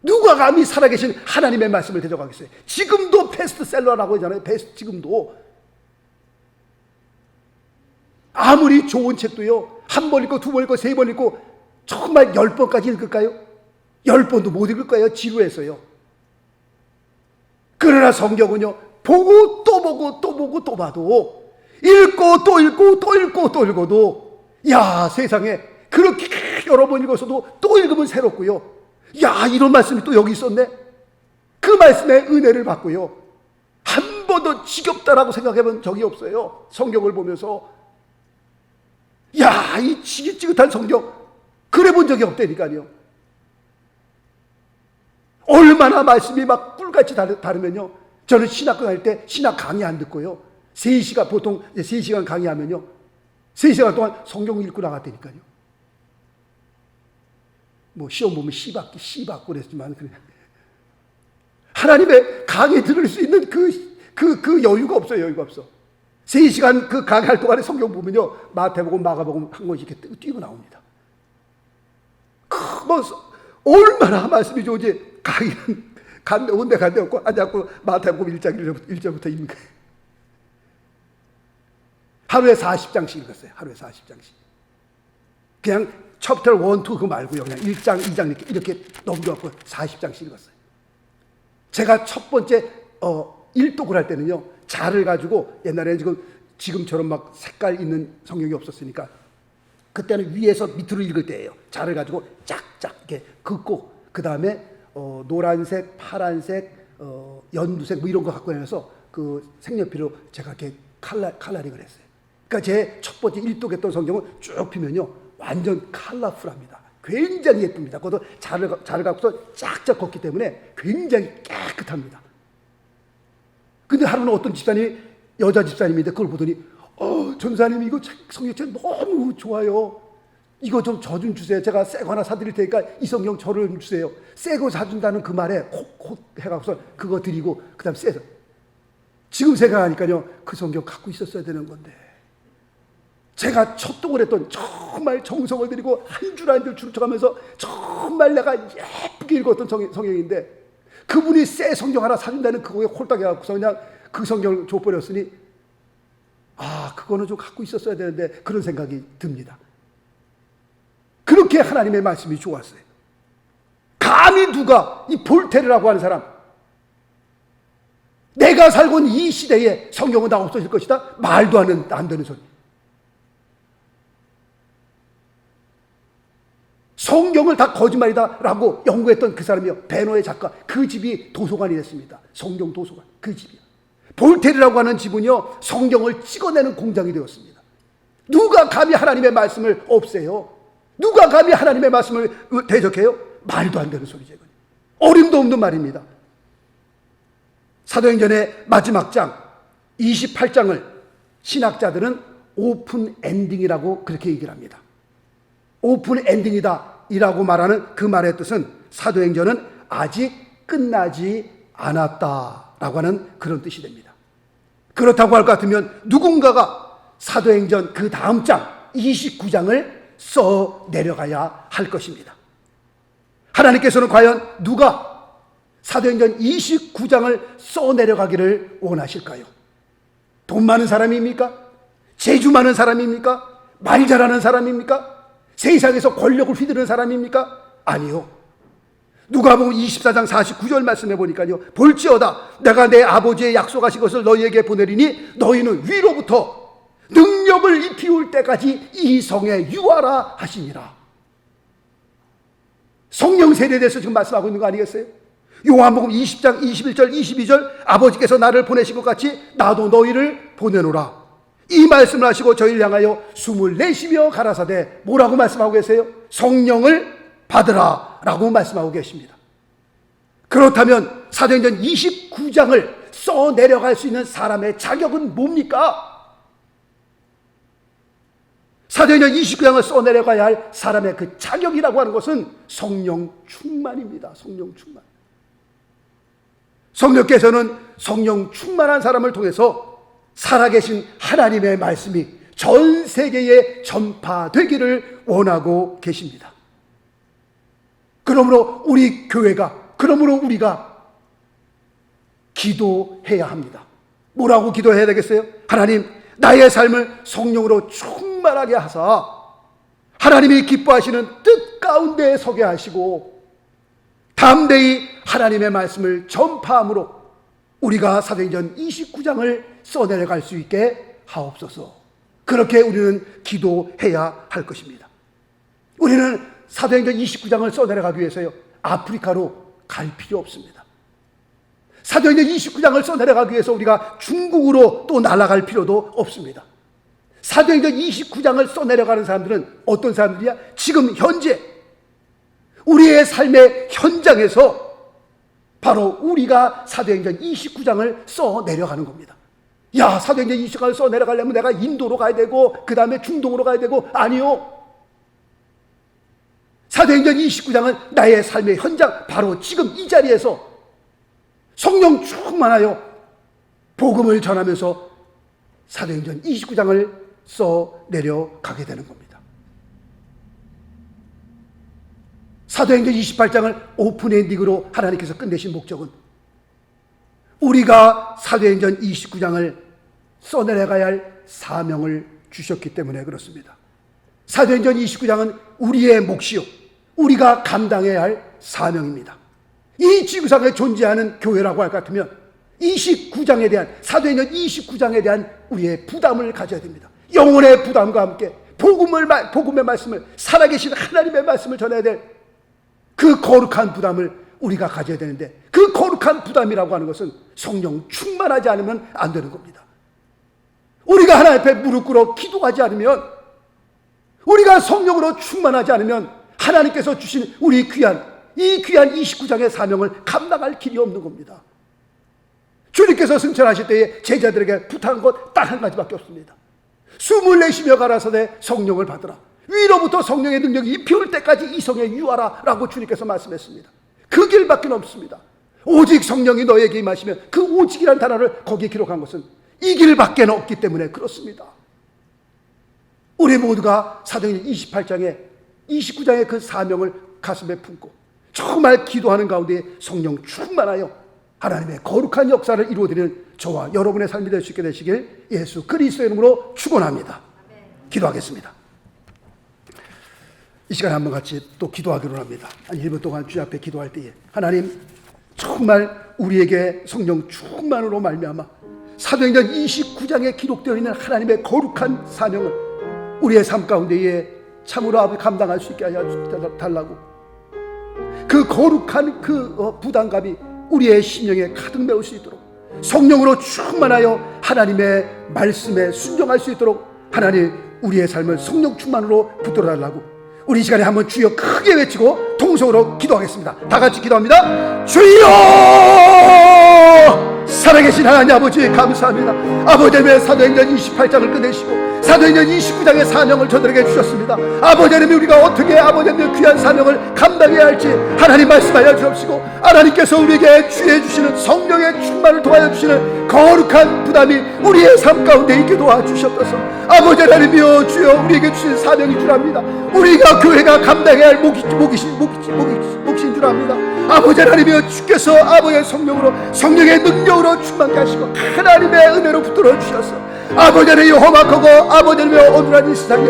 누가 감히 살아계신 하나님의 말씀을 대적하겠어요? 지금도 베스트셀러라고 하잖아요. 지금도 아무리 좋은 책도요, 한 번 읽고 두 번 읽고 세 번 읽고 정말 10번까지 읽을까요? 10번도 못 읽을 거예요. 지루해서요. 그러나 성경은요, 보고 또 보고 또 보고 또 봐도, 읽고 또 읽고 또 읽고 또 읽어도, 야, 세상에 그렇게 여러 번 읽어서도 또 읽으면 새롭고요. 야, 이런 말씀이 또 여기 있었네. 그 말씀에 은혜를 받고요. 한 번도 지겹다라고 생각해 본 적이 없어요. 성경을 보면서. 야, 이 지긋지긋한 성경 그래 본 적이 없다니까요. 얼마나 말씀이 막 꿀같이 다르면요, 저는 신학교 다닐 때 신학 강의 안 듣고요, 3시간, 보통 3시간 강의하면요 3시간 동안 성경 읽고 나갔다니까요. 뭐 시험 보면 씨받고 그랬지만, 그냥 하나님의 강의 들을 수 있는 그 여유가 없어요. 여유가 없어. 3시간 그 강의할 동안에 성경 보면요, 마태복음, 마가복음 한 권씩 이렇게 뛰고 나옵니다. 뭐 얼마나 말씀이 좋은지. 강의는 온데 간데 없고 앉아갖고 마태복음 1장 1절부터 읽는 거예요. 하루에 40장씩 읽었어요. 하루에 40장씩. 그냥 챕터 1, 2 그거 말고요, 그냥 1장, 2장 이렇게 넘겨갖고 40장씩 읽었어요. 제가 첫 번째 일독을 할 때는요, 자를 가지고, 옛날에는 지금처럼 막 색깔 있는 성경이 없었으니까 그때는 위에서 밑으로 읽을 때예요. 자를 가지고 짝짝 이렇게 긋고, 그 다음에 노란색, 파란색, 연두색 뭐 이런 거 갖고 다녀서 그 색연필로 제가 이렇게 칼라링을 했어요. 그러니까 제 첫 번째 일독했던 성경은 쭉 피면요, 완전 컬러풀합니다. 굉장히 예쁩니다. 그것도 자를 갖고서 짝짝 걷기 때문에 굉장히 깨끗합니다. 근데 하루는 어떤 집사님이, 여자 집사님인데 그걸 보더니, 전사님 이거 성경책 너무 좋아요. 이거 좀 저 좀 주세요. 제가 새 거 하나 사드릴 테니까 이 성경 저를 좀 주세요. 새 거 사준다는 그 말에 혹 해갖고서 그거 드리고, 그 다음 새서. 지금 생각하니까요, 그 성경 갖고 있었어야 되는 건데. 제가 첫독을 했던, 정말 정성을 들이고 한 줄 한 줄 추적하면서 정말 내가 예쁘게 읽었던 성경인데, 그분이 새 성경 하나 사준다는 그거에 홀딱 해갖고서 그냥 그 성경을 줘버렸으니, 그거는 좀 갖고 있었어야 되는데, 그런 생각이 듭니다. 그렇게 하나님의 말씀이 좋았어요. 감히 누가, 이 볼테르라고 하는 사람, 내가 살고 있는 이 시대에 성경은 다 없어질 것이다, 말도 안 되는 소리. 성경을 다 거짓말이다라고 연구했던 그 사람이요, 베노의 작가, 그 집이 도서관이 됐습니다. 성경 도서관, 그 집이요. 볼테르라고 하는 집은요, 성경을 찍어내는 공장이 되었습니다. 누가 감히 하나님의 말씀을 없애요? 누가 감히 하나님의 말씀을 대적해요? 말도 안 되는 소리죠. 어림도 없는 말입니다. 사도행전의 마지막 장 28장을 신학자들은 오픈 엔딩이라고 그렇게 얘기를 합니다. 오픈 엔딩이다 이라고 말하는 그 말의 뜻은, 사도행전은 아직 끝나지 않았다라고 하는 그런 뜻이 됩니다. 그렇다고 할 것 같으면 누군가가 사도행전 그 다음 장 29장을 써 내려가야 할 것입니다. 하나님께서는 과연 누가 사도행전 29장을 써 내려가기를 원하실까요? 돈 많은 사람입니까? 재주 많은 사람입니까? 말 잘하는 사람입니까? 세상에서 권력을 휘두르는 사람입니까? 아니요. 누가복음 24장 49절 말씀해 보니까요, 볼지어다 내가 내 아버지의 약속하신 것을 너희에게 보내리니 너희는 위로부터 능력을 입히울 때까지 이 성에 유하라 하시니라. 성령 세례에 대해서 지금 말씀하고 있는 거 아니겠어요? 요한복음 20장 21절 22절, 아버지께서 나를 보내신 것 같이 나도 너희를 보내노라. 이 말씀을 하시고 저희를 향하여 숨을 내쉬며 가라사대 뭐라고 말씀하고 계세요? 성령을 받으라 라고 말씀하고 계십니다. 그렇다면 사도행전 29장을 써내려갈 수 있는 사람의 자격은 뭡니까? 사도행전 29장을 써내려가야 할 사람의 그 자격이라고 하는 것은 성령 충만입니다. 성령 충만. 성령께서는 성령 충만한 사람을 통해서 살아계신 하나님의 말씀이 전 세계에 전파되기를 원하고 계십니다. 그러므로 우리 교회가, 그러므로 우리가 기도해야 합니다. 뭐라고 기도해야 되겠어요? 하나님, 나의 삶을 성령으로 충만하게 하사 하나님이 기뻐하시는 뜻 가운데 서게 하시고 담대히 하나님의 말씀을 전파함으로 우리가 사도행전 29장을 써내려갈 수 있게 하옵소서. 그렇게 우리는 기도해야 할 것입니다. 우리는 사도행전 29장을 써내려가기 위해서요, 아프리카로 갈 필요 없습니다. 사도행전 29장을 써내려가기 위해서 우리가 중국으로 또 날아갈 필요도 없습니다. 사도행전 29장을 써내려가는 사람들은 어떤 사람들이야? 지금 현재 우리의 삶의 현장에서 바로 우리가 사도행전 29장을 써내려가는 겁니다. 야, 사도행전 29장을 써내려가려면 내가 인도로 가야 되고 그 다음에 중동으로 가야 되고, 아니요. 사도행전 29장은 나의 삶의 현장, 바로 지금 이 자리에서 성령 충만하여 복음을 전하면서 사도행전 29장을 써내려가게 되는 겁니다. 사도행전 28장을 오픈엔딩으로 하나님께서 끝내신 목적은 우리가 사도행전 29장을 써내려가야 할 사명을 주셨기 때문에 그렇습니다. 사도행전 29장은 우리의 몫이요, 우리가 감당해야 할 사명입니다. 이 지구상에 존재하는 교회라고 할 것 같으면 29장에 대한, 사도행전 29장에 대한 우리의 부담을 가져야 됩니다. 영혼의 부담과 함께 복음의 말씀을, 살아계신 하나님의 말씀을 전해야 될 그 거룩한 부담을 우리가 가져야 되는데, 그 거룩한 부담이라고 하는 것은 성령 충만하지 않으면 안 되는 겁니다. 우리가 하나님 앞에 무릎 꿇어 기도하지 않으면, 우리가 성령으로 충만하지 않으면 하나님께서 주신 우리 이 귀한 29장의 사명을 감당할 길이 없는 겁니다. 주님께서 승천하실 때에 제자들에게 부탁한 것 딱 한 가지밖에 없습니다. 숨을 내쉬며 가라사대 성령을 받으라. 위로부터 성령의 능력이 입혀올 때까지 이성에 유하라 라고 주님께서 말씀했습니다. 그 길밖에 없습니다. 오직 성령이 너에게 임하시면, 그 오직이라는 단어를 거기에 기록한 것은 이 길밖에 없기 때문에 그렇습니다. 우리 모두가 사도행전 28장에 29장의 그 사명을 가슴에 품고 정말 기도하는 가운데 성령 충만하여 하나님의 거룩한 역사를 이루어드리는 저와 여러분의 삶이 될 수 있게 되시길 예수 그리스도의 이름으로 축원합니다. 기도하겠습니다. 이 시간에 한번 같이 또 기도하기로 합니다. 한 1분 동안 주님 앞에 기도할 때에 하나님, 정말 우리에게 성령 충만으로 말미암아 사도행전 29장에 기록되어 있는 하나님의 거룩한 사명을 우리의 삶 가운데에 참으로 감당할 수 있게 하여 달라고, 그 거룩한 그 부담감이 우리의 심령에 가득 메울 수 있도록 성령으로 충만하여 하나님의 말씀에 순종할 수 있도록 하나님, 우리의 삶을 성령 충만으로 붙들어 달라고 우리 이 시간에 한번 주여 크게 외치고 통성으로 기도하겠습니다. 다 같이 기도합니다. 주여! 살아계신 하나님 아버지 감사합니다. 아버지 하나님의 사도행전 28장을 끝내시고 사도행전 29장의 사명을 저들에게 주셨습니다. 아버지 하나님, 우리가 어떻게 아버지 하나님의 귀한 사명을 감당해야 할지 하나님 말씀하여 주옵시고, 하나님께서 우리에게 주해 주시는 성령의 충만을 도와여 주시는 거룩한 부담이 우리의 삶 가운데 있게 도와주셨소서. 아버지 하나님이여, 주여 우리에게 주신 사명이 주랍니다. 우리가 교회가 감당해야 할 몫인 줄 압니다. 아버지 하나님이여, 주께서 아버지의 성령으로, 성령의 능력으로 충만케 하시고 하나님의 은혜로 붙들어 주셔서 아버지 하나님이여, 험악하고 아버지 하나님이여 어두운 이 세상에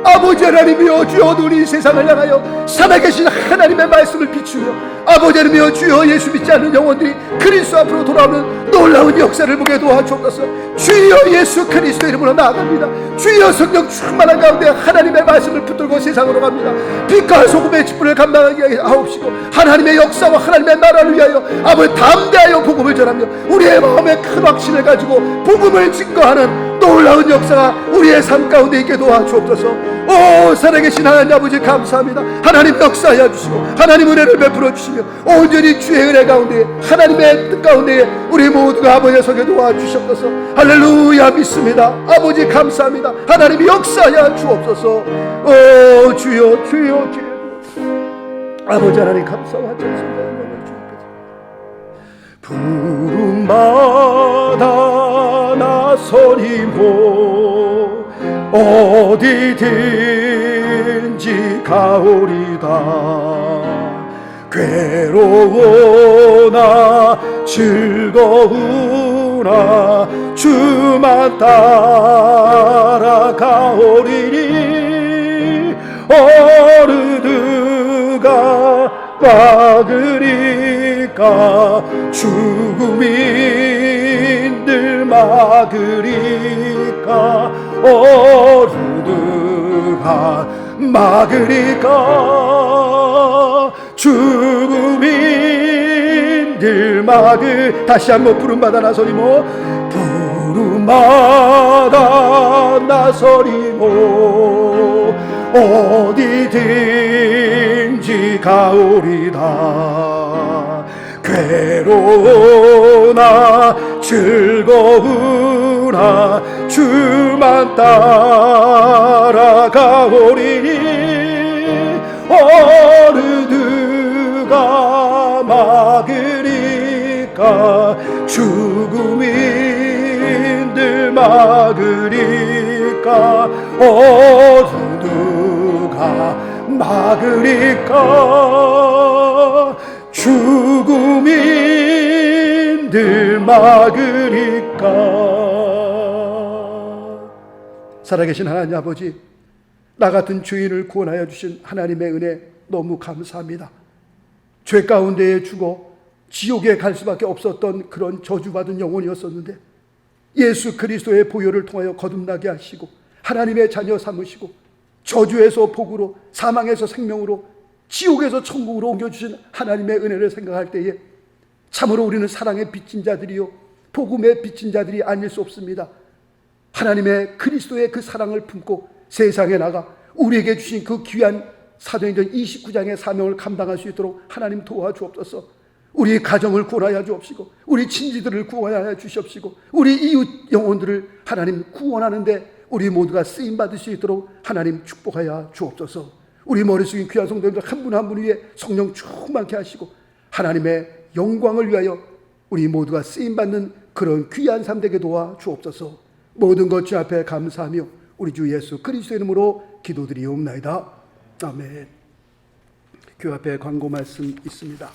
아버지 하나님이여, 주여 어두운 이 세상을 향하여 살아계신 하나님의 말씀을 비추며 아버지 하나님이여, 주여 예수 믿지 않는 영혼들이 그리스도 앞으로 돌아오는 놀라운 역사를 보게 도와주옵소서. 주여 예수 그리스도 이름으로 나아갑니다. 주여 성령 충만한 가운데 하나님의 말씀을 붙들고 세상으로 갑니다. 빛과 소금의 직분을 감당하게 하옵시고 하나님의 역사와 하나님의 나라를 위하여 아버지 담대하여 복음을 전하며 우리의 마음에 큰 확신 확신을 가지고 복음을 증거하는 놀라운 역사가 우리의 삶 가운데 있게 도와주옵소서. 오 살아계신 하나님 아버지 감사합니다. 하나님 역사하여 주시고 하나님 은혜를 베풀어 주시며 온전히 주의 은혜 가운데 하나님의 뜻 가운데 우리 모두가 아버지의 속에 도와주셨소서. 할렐루야 믿습니다. 아버지 감사합니다. 하나님이 역사하여 주옵소서. 오 주여 주여 주여 아버지 하나님 감사와 찬송과 영광을 주옵소서. 푸른바다 나서리모 어디든지 가오리다. 괴로우나 즐거우나 주만 따라가오리니 어르드가 막으리까 죽음인들 막으리까 어르드가 막으리까 죽음인들 다시 한번 푸른바다 나서리모 푸른바다 나서리모 어디든지 가오리다. 괴로우나 즐거우나 주만 따라가오리니 어르드가 막으리까 죽음인들 막으리까 어르드가 막으리까 죽음인들 막으리까. 살아계신 하나님 아버지, 나 같은 죄인을 구원하여 주신 하나님의 은혜 너무 감사합니다. 죄 가운데에 죽어 지옥에 갈 수밖에 없었던 그런 저주받은 영혼이었었는데 예수 그리스도의 보혈을 통하여 거듭나게 하시고 하나님의 자녀 삼으시고 저주에서 복으로 사망에서 생명으로 지옥에서 천국으로 옮겨주신 하나님의 은혜를 생각할 때에 참으로 우리는 사랑에 빚진 자들이요 복음에 빚진 자들이 아닐 수 없습니다. 하나님의 그리스도의 그 사랑을 품고 세상에 나가 우리에게 주신 그 귀한 사도행전 29장의 사명을 감당할 수 있도록 하나님 도와주옵소서. 우리 가정을 구원하여 주옵시고 우리 친지들을 구원하여 주시옵시고 우리 이웃 영혼들을 하나님 구원하는데 우리 모두가 쓰임받을 수 있도록 하나님 축복하여 주옵소서. 우리 머리 숙인 귀한 성도님들 한 분 한 분 위에 성령 충만케 하시고 하나님의 영광을 위하여 우리 모두가 쓰임받는 그런 귀한 삶 되게 도와 주옵소서. 모든 것 주 앞에 감사하며 우리 주 예수 그리스도의 이름으로 기도드리옵나이다. 아멘. 교회 앞에 광고 말씀 있습니다.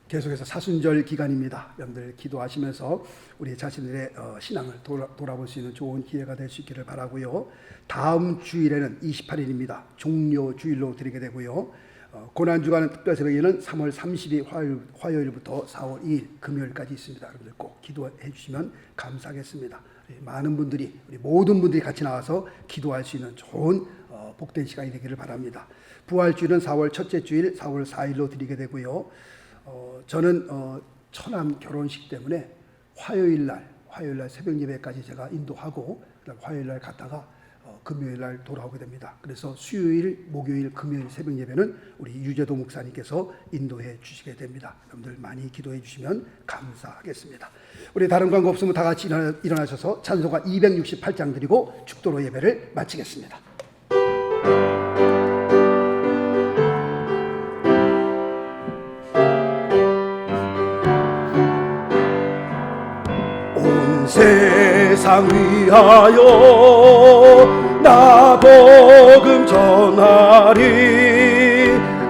계속해서 사순절 기간입니다. 여러분들 기도하시면서 우리 자신들의 신앙을 돌아볼 수 있는 좋은 기회가 될 수 있기를 바라고요. 다음 주일에는 28일입니다. 종료 주일로 드리게 되고요. 고난주간 특별새벽에는 3월 30일 화요일부터 4월 2일 금요일까지 있습니다. 여러분들 꼭 기도해 주시면 감사하겠습니다. 많은 분들이 우리 모든 분들이 같이 나와서 기도할 수 있는 좋은 복된 시간이 되기를 바랍니다. 부활주일은 4월 첫째 주일 4월 4일로 드리게 되고요. 저는 처남 결혼식 때문에 화요일날 새벽 예배까지 제가 인도하고 그다음 화요일날 갔다가 금요일날 돌아오게 됩니다. 그래서 수요일, 목요일, 금요일 새벽 예배는 우리 유재도 목사님께서 인도해 주시게 됩니다. 여러분들 많이 기도해 주시면 감사하겠습니다. 우리 다른 광고 없으면 다 같이 일어나셔서 찬송가 268장 드리고 축도로 예배를 마치겠습니다. 세상 위하여 나 복음 전하리.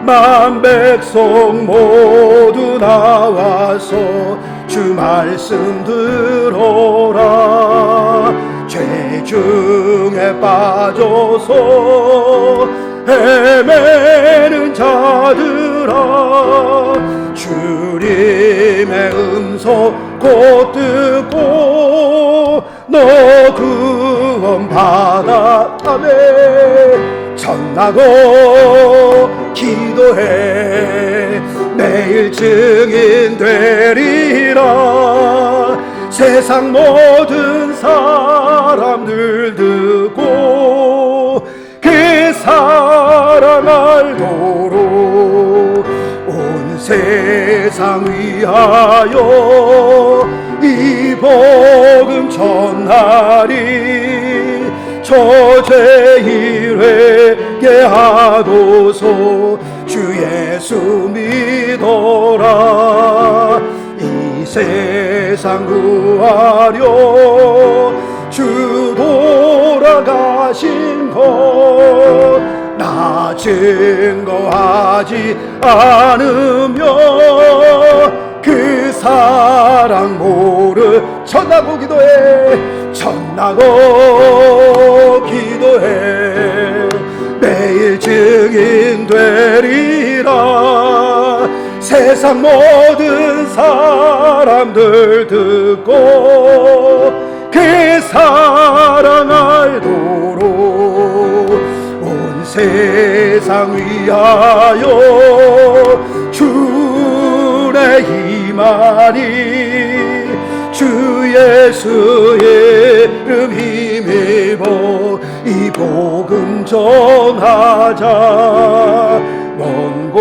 만 백성 모두 나와서 주 말씀 들어라. 죄 중에 빠져서 헤매는 자들아, 주님의 음성 곧 듣고 너 구원 받아. 아멘. 전하고 기도해. 매일 증인 되리라. 세상 모든 사람들 듣고 그 사랑 알도록 온 세상 위하여 이 복음 전하리. 저죄일 회개하고서 주 예수 믿어라. 이 세상 구하려 주 돌아가신 것 나 증거하지 않으며 그 사랑 모르. 전하고 기도해. 전하고 기도해. 매일 증인 되리라. 세상 모든 사람들 듣고 그 사랑 알도록 온 세상 위하여 주의 힘하니. 주 예수의 이름 힘입어 이 복음 전하자. 먼 곳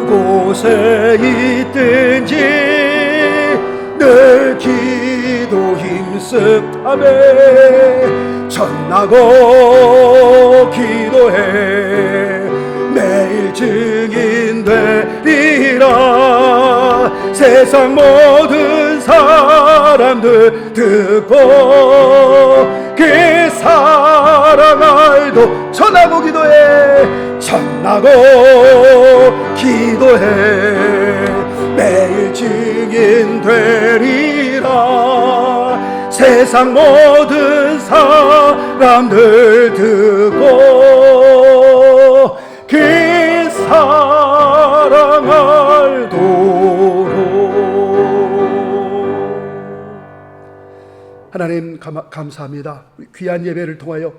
곳에 있든지 늘 기도 힘쓰하며 전하고 기도해. 매일 증인 되리라. 세상 모든 사람들 듣고 그 사랑 알도. 전하고 기도해. 전하고 기도해. 매일 증인 되리라. 세상 모든 사람들 듣고 그 사랑 알도록. 하나님 감사합니다. 귀한 예배를 통하여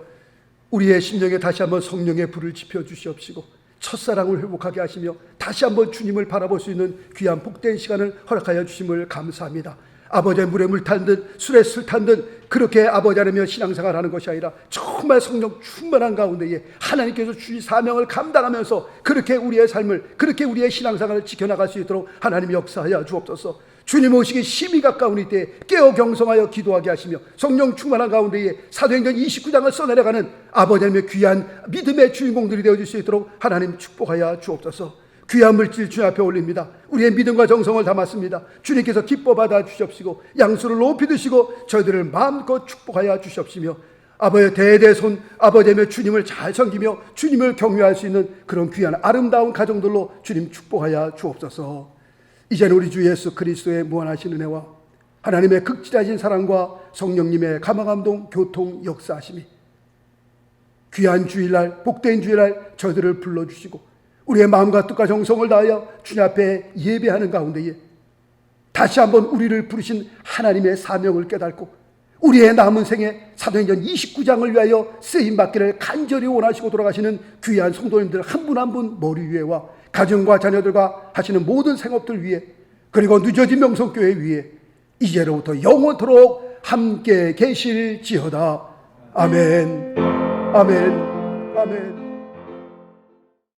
우리의 심령에 다시 한번 성령의 불을 지펴 주시옵시고 첫사랑을 회복하게 하시며 다시 한번 주님을 바라볼 수 있는 귀한 복된 시간을 허락하여 주심을 감사합니다. 아버지의 물에 물 탄 듯 술에 술 탄 듯 그렇게 아버지 하며 신앙생활하는 것이 아니라 정말 성령 충만한 가운데에 하나님께서 주신 사명을 감당하면서 그렇게 우리의 삶을, 그렇게 우리의 신앙생활을 지켜나갈 수 있도록 하나님 역사하여 주옵소서. 주님 오시기 심히 가까운 이때에 깨어 경성하여 기도하게 하시며 성령 충만한 가운데에 사도행전 29장을 써내려가는 아버지 하나님의 귀한 믿음의 주인공들이 되어줄 수 있도록 하나님 축복하여 주옵소서. 귀한 물질 주님 앞에 올립니다. 우리의 믿음과 정성을 담았습니다. 주님께서 기뻐 받아 주시옵시고 양수를 높이 드시고 저희들을 마음껏 축복하여 주시옵시며 아버지의 대대손 아버지의 주님을 잘 섬기며 주님을 경외할 수 있는 그런 귀한 아름다운 가정들로 주님 축복하여 주옵소서. 이제는 우리 주 예수 그리스도의 무한하신 은혜와 하나님의 극진하신 사랑과 성령님의 감화감동 교통 역사하심이 귀한 주일날 복된 주일날 저희들을 불러주시고 우리의 마음과 뜻과 정성을 다하여 주님 앞에 예배하는 가운데에 다시 한번 우리를 부르신 하나님의 사명을 깨닫고 우리의 남은 생에 사도행전 29장을 위하여 쓰임받기를 간절히 원하시고 돌아가시는 귀한 성도님들 한 분 한 분 머리 위에와 가정과 자녀들과 하시는 모든 생업들 위에 그리고 늦어진 명성교회 위에 이제로부터 영원토록 함께 계실지어다. 아멘. 아멘. 아멘.